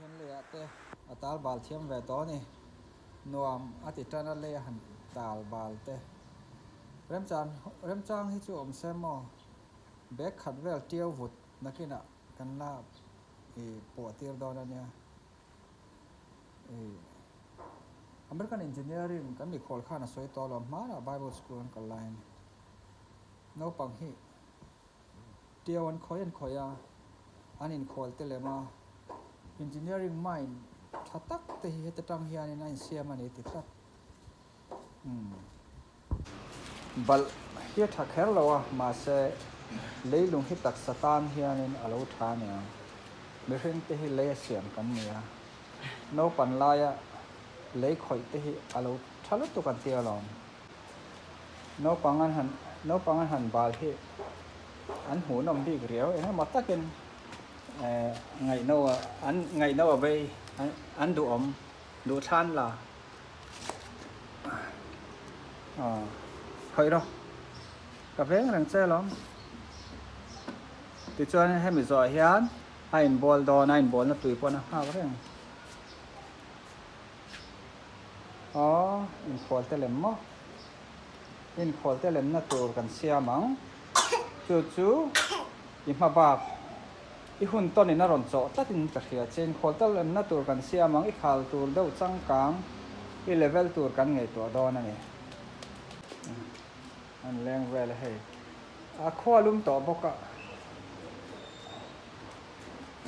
Hiện lệ te atal bal thiam về to ni nuam atitan le han tal bal te rem chang hi chu om semo bek khat vel tiau vut nakina kan la e po tir don ania e American engineering kan mi khol khana soi to lo ma Bible school an kal line no pang hi tiau an khoya anin khol te le ma engineering mind thatak te hi te tang hian in an siam ani ti that bal hi tha kher lo ma se leilung hi tak satan hian in alo tha nia mi hring te hi le siam kan nia no pan laia le khoi te hi alo thalo tu kan tia lom no pangan han bal hi an hu nom bi riau ena mataken ngày nâu ở đây ăn đồ ấm đồ than là khởi đâu cà phê đang chơi lắm từ cho nên hay mình giỏi hián hay ball đo này ball nó tùy con ha có thế in khol te lem mo in khol te lem na tur kan sia mang chu in ma bab i hun ton in a ron chaw takin ka khia chen khol lem na tur kan sia mang i khal tur deuh chang kang i level tur kan ngei to don ani an leng vel hei a khwalum to boka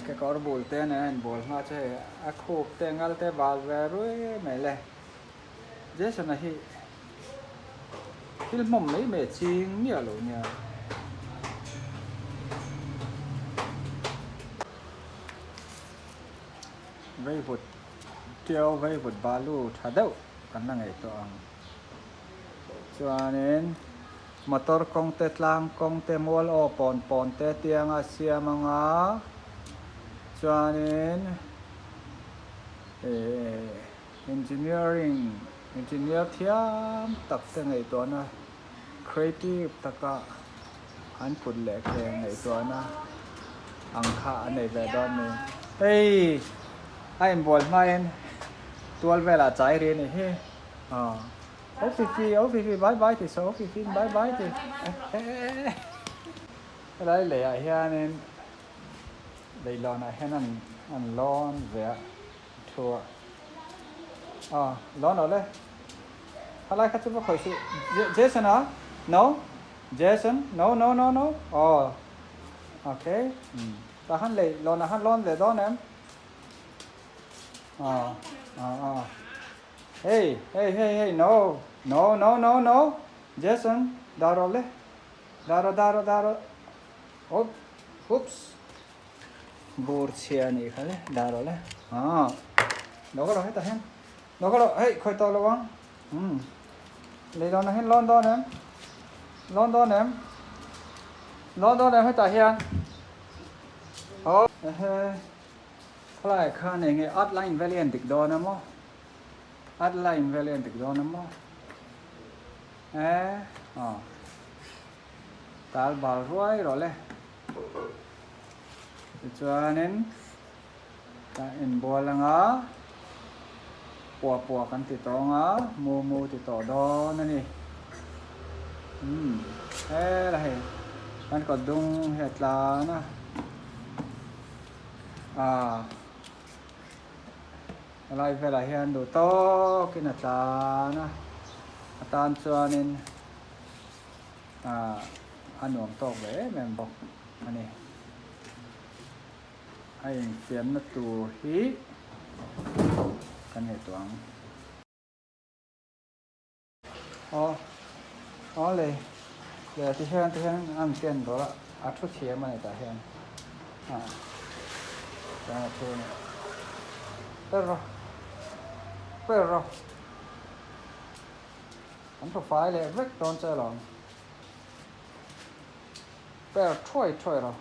ke kor bul te ne an bol ma che a khop te ngal te bal ve roi me le jason a hi film mom mai me ching nia lo nia vây vụt tiêu vây vụt ba lu thả đậu cắn là ngày to cho nên motor công tê lang công tê mol o pon tê tiang asia manga cho nên engineer thiam tak te ngày to na creative taka an put lệ ke ngày to na ang kha này về don này hey anh bol mai tual về là trái đi này he ô phi bye bye thì sao phi bye bye thì cái đấy lệ ai ha nên đây lon này he anh lon về thua lon ở đây hay là khách chú khỏi sự Jason hả no Jason no okay ta hắn lệ lon lệ đó em hey no Jason daro oops bur chia này khá đấy daro đấy nó có đâu hết ta hen nó có đâu hey khơi to lâu không lấy đó nó hết London em hết ta hen lại khá này nghe outline variant được đó nè mò outline variant được đó nè mò tal bal rồi lẽ cho nên ta in bol nga po kan ti to nga mo ti to đó nè ni là he kan ko dung het la na lại về lại hiện đồ to cái là ta tan cho nên ăn uống to về mềm bọc này anh phiền nó tù hí cái này toán lệ thì hiện ăn tiền đó là chút钱mà này ta hiện cái này Pero anh profile là rất tôn chơi lòng pero thôi rồi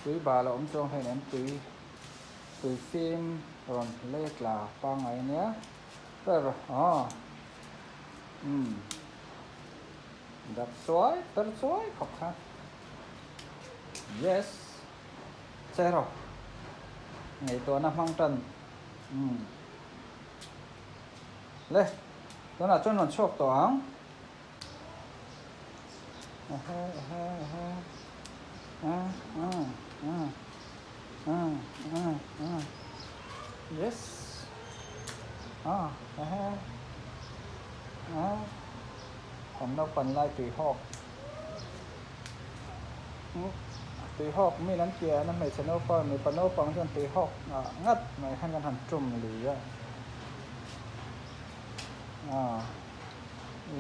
tùy bà là ông trong hay ném tùy phim rồi lết là ba ngày nhé pero đập xoáy khóc ha yes chơi rồi ngày tuần năm hoang trần lên tuần là chuyên môn chụp toán yes còn đâu phần lại tùy hộp miนั้นkia nó mày sẽ nấu phong mày phần nấu phong cho tùy hộp ngắt màyให้กันหั่นจุ่มหรือ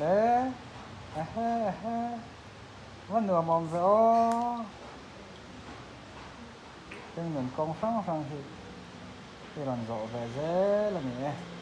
lẽ vẫn nửa mong rõ nhưng mình công sáng thì lần rõ về dễ là nhỉ